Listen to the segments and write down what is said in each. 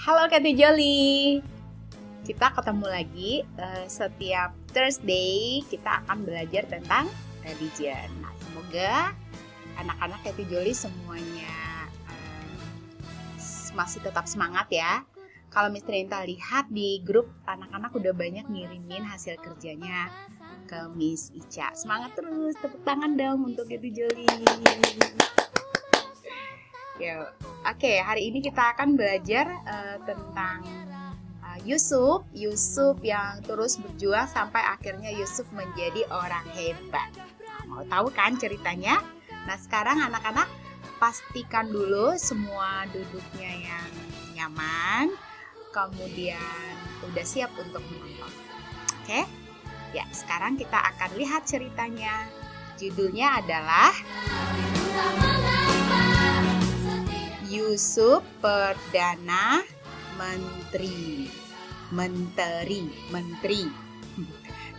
Halo Kati Jolly, kita ketemu lagi setiap Thursday kita akan belajar tentang religion. Nah, semoga anak-anak Kati Jolly semuanya masih tetap semangat ya. Kalau Miss Trinta lihat di grup anak-anak udah banyak ngirimin hasil kerjanya ke Miss Ica. Semangat terus, tepuk tangan dong untuk Kati Jolly. Ya, oke, hari ini kita akan belajar tentang Yusuf yang terus berjuang sampai akhirnya Yusuf menjadi orang hebat. Nah, mau tahu kan ceritanya? Nah, sekarang anak-anak pastikan dulu semua duduknya yang nyaman, kemudian udah siap untuk menonton. Oke? Ya, sekarang kita akan lihat ceritanya. Judulnya adalah Yusuf Perdana Menteri.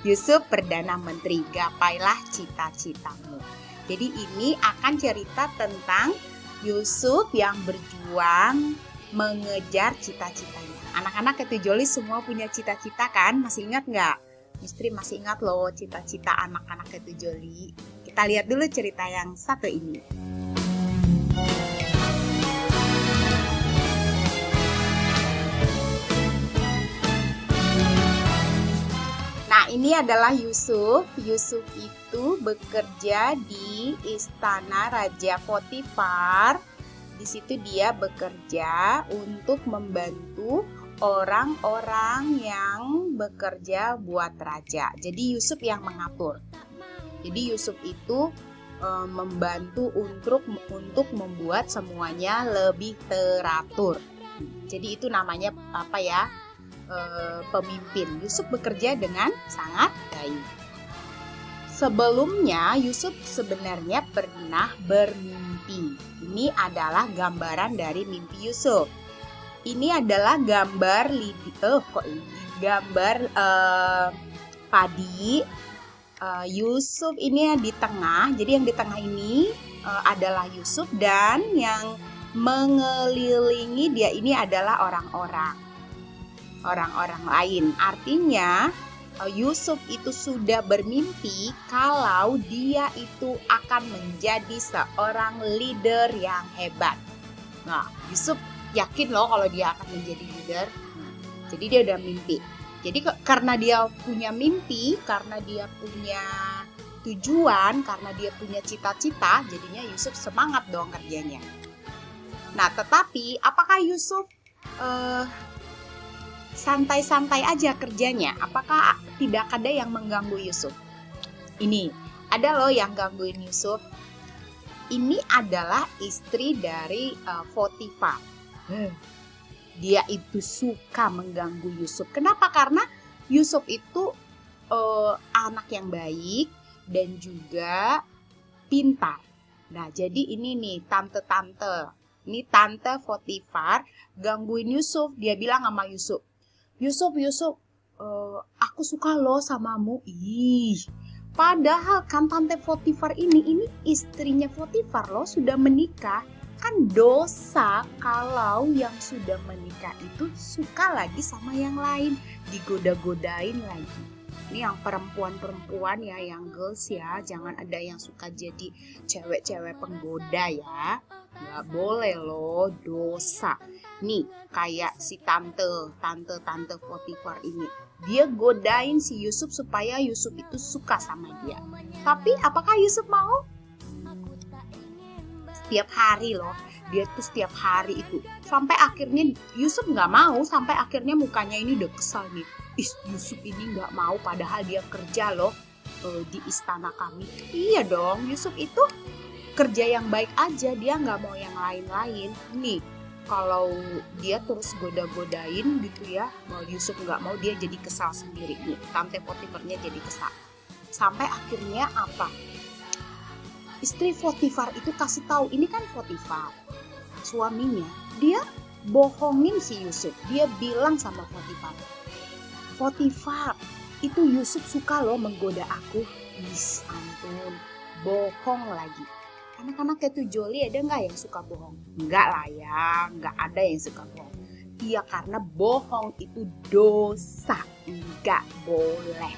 Yusuf Perdana Menteri, gapailah cita-citamu. Jadi ini akan cerita tentang Yusuf yang berjuang mengejar cita-citanya. Anak-anak Kati Jolly semua punya cita-cita kan? Masih ingat nggak? Mistri masih ingat loh cita-cita anak-anak Kati Jolly. Kita lihat dulu cerita yang satu ini. Ini adalah Yusuf. Yusuf itu bekerja di istana Raja Potifar. Di situ dia bekerja untuk membantu orang-orang yang bekerja buat raja. Jadi Yusuf yang mengatur. Jadi Yusuf itu membantu untuk membuat semuanya lebih teratur. Jadi itu namanya apa ya? Pemimpin. Yusuf bekerja dengan sangat baik. Sebelumnya Yusuf sebenarnya pernah bermimpi. Ini adalah gambaran dari mimpi Yusuf. Ini adalah gambar padi. Yusuf ini di tengah. Jadi yang di tengah ini adalah Yusuf dan yang mengelilingi dia ini adalah orang-orang lain. Artinya Yusuf itu sudah bermimpi kalau dia itu akan menjadi seorang leader yang hebat. Nah, Yusuf yakin loh kalau dia akan menjadi leader. Jadi dia udah mimpi. Jadi karena dia punya mimpi, karena dia punya tujuan, karena dia punya cita-cita, jadinya Yusuf semangat dong kerjanya. Nah, tetapi apakah Yusuf santai-santai aja kerjanya? Apakah tidak ada yang mengganggu Yusuf? Ini, ada loh yang gangguin Yusuf. Ini adalah istri dari Potifar. Dia itu suka mengganggu Yusuf. Kenapa? Karena Yusuf itu anak yang baik dan juga pintar. Nah, jadi ini nih tante-tante. Ini tante Potifar gangguin Yusuf. Dia bilang sama Yusuf, Yusuf, aku suka loh samamu. Padahal kan tante Potifar ini istrinya Potifar loh, sudah menikah. Kan dosa kalau yang sudah menikah itu suka lagi sama yang lain, digoda-godain lagi. Ini yang perempuan-perempuan ya, yang girls ya, jangan ada yang suka jadi cewek-cewek penggoda ya. Gak boleh loh, dosa. Nih, kayak si tante Potifar ini. Dia godain si Yusuf supaya Yusuf itu suka sama dia. Tapi apakah Yusuf mau? Setiap hari loh. Dia tuh setiap hari itu. Sampai akhirnya Yusuf gak mau. Sampai akhirnya mukanya ini udah kesal nih. Yusuf ini gak mau padahal dia kerja loh di istana kami. Iya dong, Yusuf itu kerja yang baik aja, dia nggak mau yang lain-lain. Nih, kalau dia terus goda-godain gitu ya, mau Yusuf nggak mau, dia jadi kesal sendiri. Nih, tante Potifarnya jadi kesal. Sampai akhirnya apa? Istri Potifar itu kasih tahu, ini kan Potifar, suaminya. Dia bohongin si Yusuf. Dia bilang sama Potifar, itu Yusuf suka loh menggoda aku. Ampun, bohong lagi. Anak-anak Kati Jolly ada nggak yang suka bohong? Enggak lah ya, nggak ada yang suka bohong. Iya, karena bohong itu dosa, nggak boleh.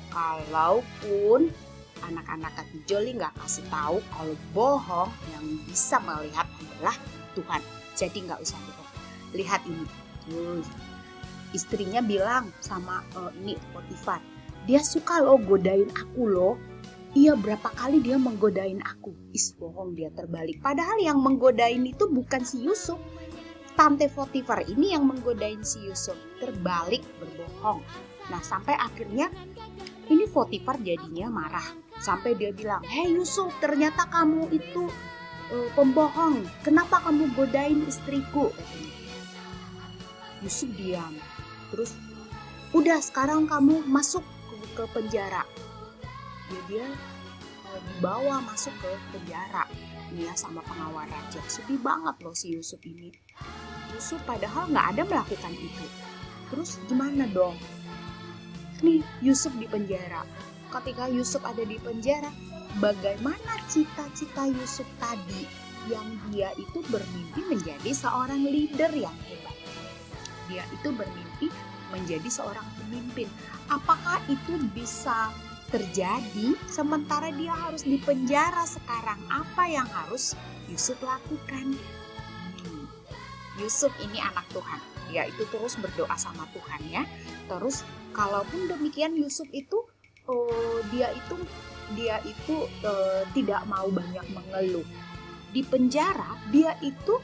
Kalaupun anak-anak kaki joli nggak kasih tahu kalau bohong, yang bisa melihat adalah Tuhan. Jadi nggak usah bohong. Lihat ini, istrinya bilang sama ini Potifar, dia suka loh godain aku loh. Iya, berapa kali dia menggodain aku. Bohong, dia terbalik. Padahal yang menggodain itu bukan si Yusuf. Tante Potifar ini yang menggodain si Yusuf, terbalik, berbohong. Nah, sampai akhirnya ini Potifar jadinya marah. Sampai dia bilang, "Hei Yusuf, ternyata kamu itu pembohong. Kenapa kamu godain istriku?" Yusuf diam. Terus, "Udah, sekarang kamu masuk ke penjara." Dia dibawa masuk ke penjara. Ini ya, sama pengawal raja. Sedih banget loh si Yusuf ini. Yusuf padahal nggak ada melakukan itu. Terus gimana dong? Nih, Yusuf di penjara. Ketika Yusuf ada di penjara, bagaimana cita-cita Yusuf tadi yang dia itu bermimpi menjadi seorang leader yang hebat. Dia itu bermimpi menjadi seorang pemimpin. Apakah itu bisa terjadi sementara dia harus di penjara sekarang? Apa yang harus Yusuf lakukan? Yusuf ini anak Tuhan. Dia itu terus berdoa sama Tuhan ya. Terus kalaupun demikian Yusuf itu dia itu tidak mau banyak mengeluh. Di penjara dia itu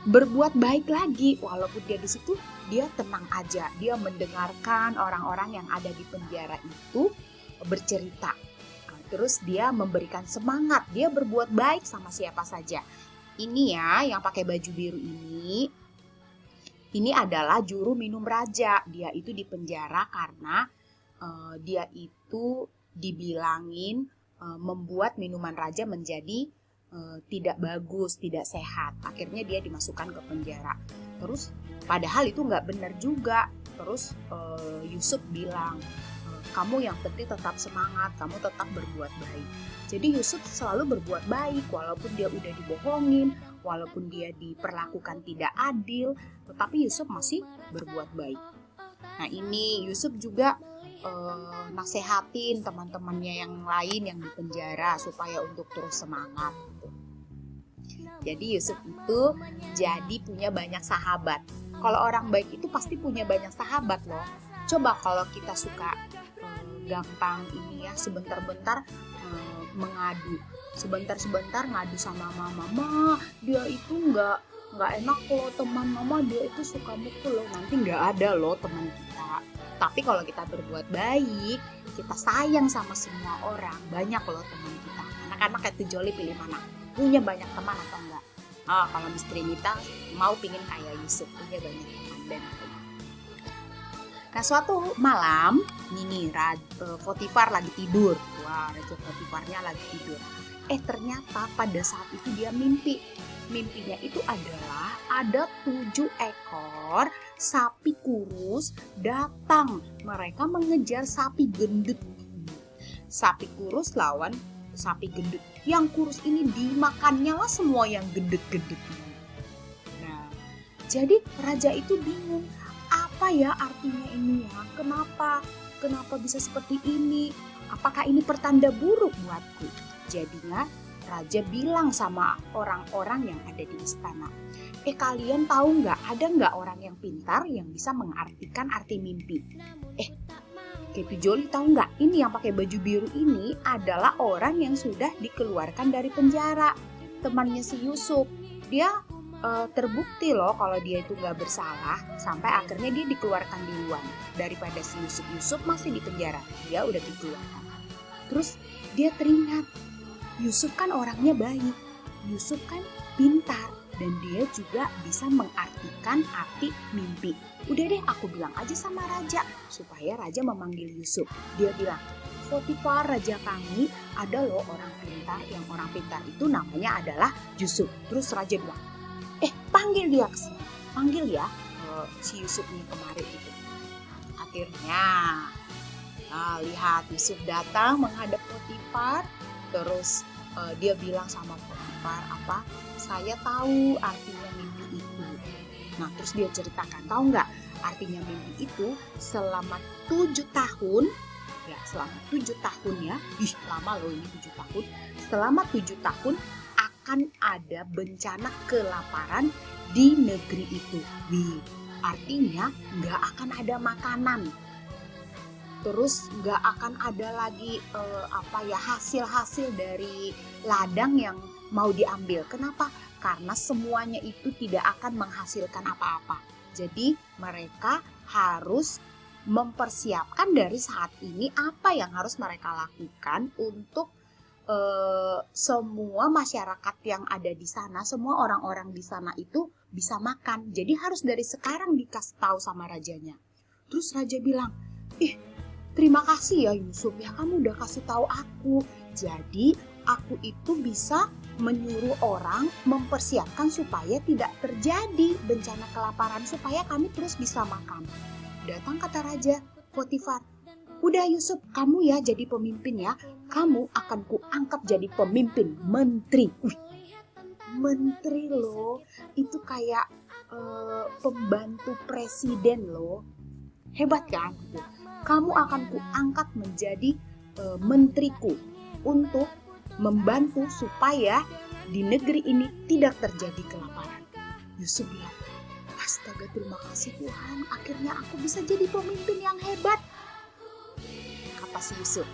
berbuat baik lagi, walaupun dia di situ dia tenang aja. Dia mendengarkan orang-orang yang ada di penjara itu bercerita. Terus dia memberikan semangat, dia berbuat baik sama siapa saja. Ini ya, yang pakai baju biru ini adalah juru minum raja. Dia itu di penjara karena dia itu dibilangin membuat minuman raja menjadi tidak bagus, tidak sehat. Akhirnya dia dimasukkan ke penjara. Terus padahal itu nggak benar juga. Terus Yusuf bilang, kamu yang penting tetap semangat, kamu tetap berbuat baik. Jadi Yusuf selalu berbuat baik walaupun dia udah dibohongin, walaupun dia diperlakukan tidak adil, tetapi Yusuf masih berbuat baik. Nah, ini Yusuf juga nasehatin teman-temannya yang lain yang di penjara supaya untuk terus semangat. Jadi Yusuf itu jadi punya banyak sahabat. Kalau orang baik itu pasti punya banyak sahabat loh. Coba kalau kita suka gampang ini ya, sebentar-bentar mengadu, sebentar-sebentar ngadu sama mama, dia itu nggak enak loh, teman mama dia itu suka mukul loh, nanti nggak ada loh teman kita. Tapi kalau kita berbuat baik, kita sayang sama semua orang, banyak loh teman kita. Anak-anak kayak Joli pilih mana? Punya banyak teman atau enggak? Kalau Miss Trinita mau pingin kayak Yusuf, punya banyak teman dan teman. Nah, suatu malam, ini Potifar lagi tidur. Wah, Raja Potifarnya lagi tidur. Ternyata pada saat itu dia mimpi. Mimpinya itu adalah ada 7 ekor sapi kurus datang. Mereka mengejar sapi gendut. Sapi kurus lawan sapi gendut. Yang kurus ini dimakannya lah semua yang gendut-gendut ini. Nah, jadi raja itu bingung. Apa ya artinya ini ya? Kenapa bisa seperti ini? Apakah ini pertanda buruk buatku? Jadinya raja bilang sama orang-orang yang ada di istana, kalian tahu nggak, ada nggak orang yang pintar yang bisa mengartikan arti mimpi? Kepi Joli tahu nggak? Ini yang pakai baju biru ini adalah orang yang sudah dikeluarkan dari penjara, temannya si Yusuf. Dia terbukti loh kalau dia itu nggak bersalah, sampai akhirnya dia dikeluarkan duluan daripada si Yusuf masih di penjara. Dia udah dikeluarkan. Terus dia teringat, Yusuf kan orangnya baik, Yusuf kan pintar, dan dia juga bisa mengartikan arti mimpi. Udah deh, aku bilang aja sama raja supaya raja memanggil Yusuf. Dia bilang, Potifar, raja kami ada loh orang pintar, yang orang pintar itu namanya adalah Yusuf. Terus raja bilang, panggil dia ke sini, panggil ya si Yusuf ini kemarin itu. Akhirnya lihat Yusuf datang menghadap Potifar. Terus dia bilang sama Potifar, saya tahu artinya mimpi itu. Nah, terus dia ceritakan, tahu nggak artinya mimpi itu selama 7 tahun, ya selama 7 tahun ya, lama loh ini 7 tahun, selama 7 tahun akan ada bencana kelaparan di negeri itu. Artinya nggak akan ada makanan. Terus nggak akan ada lagi hasil-hasil dari ladang yang mau diambil. Kenapa? Karena semuanya itu tidak akan menghasilkan apa-apa. Jadi mereka harus mempersiapkan dari saat ini apa yang harus mereka lakukan untuk semua masyarakat yang ada di sana, semua orang-orang di sana itu bisa makan. Jadi harus dari sekarang dikasih tahu sama rajanya. Terus raja bilang, terima kasih ya Yusuf ya, kamu udah kasih tahu aku. Jadi aku itu bisa menyuruh orang mempersiapkan supaya tidak terjadi bencana kelaparan, supaya kami terus bisa makan. Datang kata Raja Potifar, udah Yusuf, kamu ya jadi pemimpin ya. Kamu akan kuangkat jadi pemimpin, menteri. Menteri loh, itu kayak pembantu presiden loh. Hebat kan? Kamu akan kuangkat menjadi menteriku untuk membantu supaya di negeri ini tidak terjadi kelaparan. Yusuf bilang, astaga, terima kasih Tuhan, akhirnya aku bisa jadi pemimpin yang hebat, kata si Yusuf.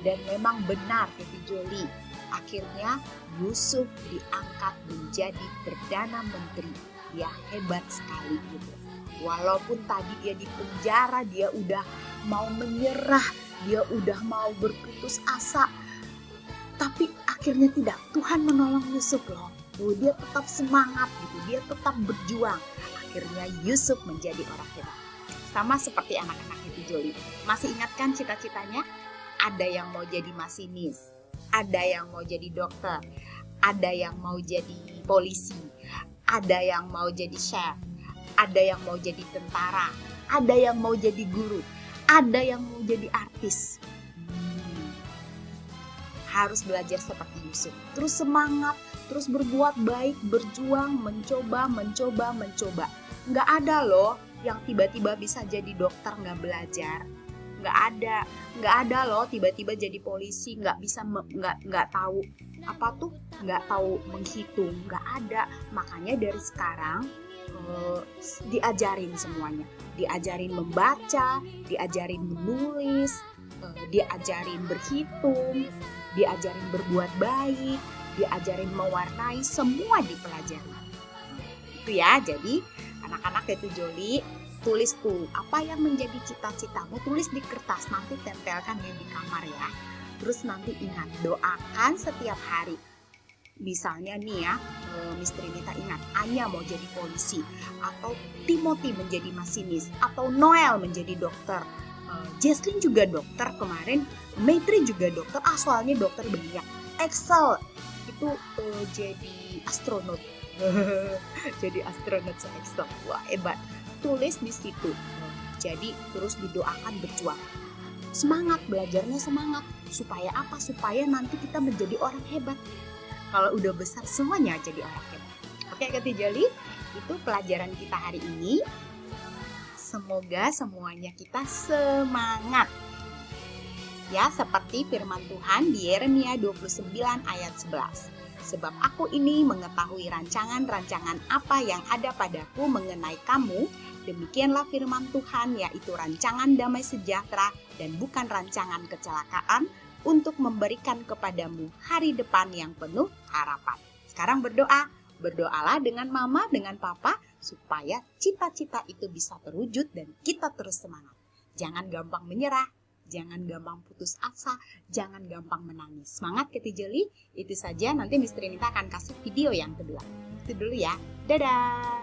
Dan memang benar kata Joli, akhirnya Yusuf diangkat menjadi Perdana Menteri. Ya hebat sekali gitu. Walaupun tadi dia di penjara, dia udah mau menyerah, dia udah mau berputus asa, tapi akhirnya tidak. Tuhan menolong Yusuf loh. Dia tetap semangat gitu, dia tetap berjuang. Akhirnya Yusuf menjadi orang hebat. Sama seperti anak-anak itu Joli. Masih ingat kan cita-citanya? Ada yang mau jadi masinis, ada yang mau jadi dokter, ada yang mau jadi polisi, ada yang mau jadi chef, ada yang mau jadi tentara, ada yang mau jadi guru, ada yang mau jadi artis. Harus belajar seperti Yusuf. Terus semangat, terus berbuat baik, berjuang, mencoba. Nggak ada loh yang tiba-tiba bisa jadi dokter nggak belajar. Nggak ada loh tiba-tiba jadi polisi nggak tahu nggak tahu menghitung. Nggak ada. Makanya dari sekarang diajarin semuanya. Diajarin membaca, diajarin menulis, diajarin berhitung, diajarin berbuat baik, diajarin mewarnai, semua dipelajari. Itu ya, jadi anak-anak itu Joli, tulis tuh apa yang menjadi cita-citamu, tulis di kertas, nanti tempelkan ya di kamar ya. Terus nanti ingat, doakan setiap hari. Misalnya nih ya, Miss Trinita ingat, Anya mau jadi polisi, atau Timothy menjadi masinis, atau Noel menjadi dokter, Jesslyn juga dokter kemarin, Maitri juga dokter, soalnya dokter banyak. Excel itu jadi astronot. Jadi astronot se-Excel. Wah, hebat. Tulis di situ. Jadi terus didoakan berjuang. Semangat, belajarnya semangat. Supaya apa? Supaya nanti kita menjadi orang hebat. Kalau udah besar semuanya jadi orang hebat. Oke, Kak Joli, itu pelajaran kita hari ini. Semoga semuanya kita semangat. Ya, seperti firman Tuhan di Yeremia 29 ayat 11. Sebab aku ini mengetahui rancangan-rancangan apa yang ada padaku mengenai kamu, demikianlah firman Tuhan, yaitu rancangan damai sejahtera dan bukan rancangan kecelakaan, untuk memberikan kepadamu hari depan yang penuh harapan. Sekarang berdoalah dengan mama, dengan papa, supaya cita-cita itu bisa terwujud dan kita terus semangat. Jangan gampang menyerah, jangan gampang putus asa, jangan gampang menangis. Semangat Keti Joli, itu saja. Nanti Miss Trinita akan kasih video yang kedua. Itu dulu ya, dadah!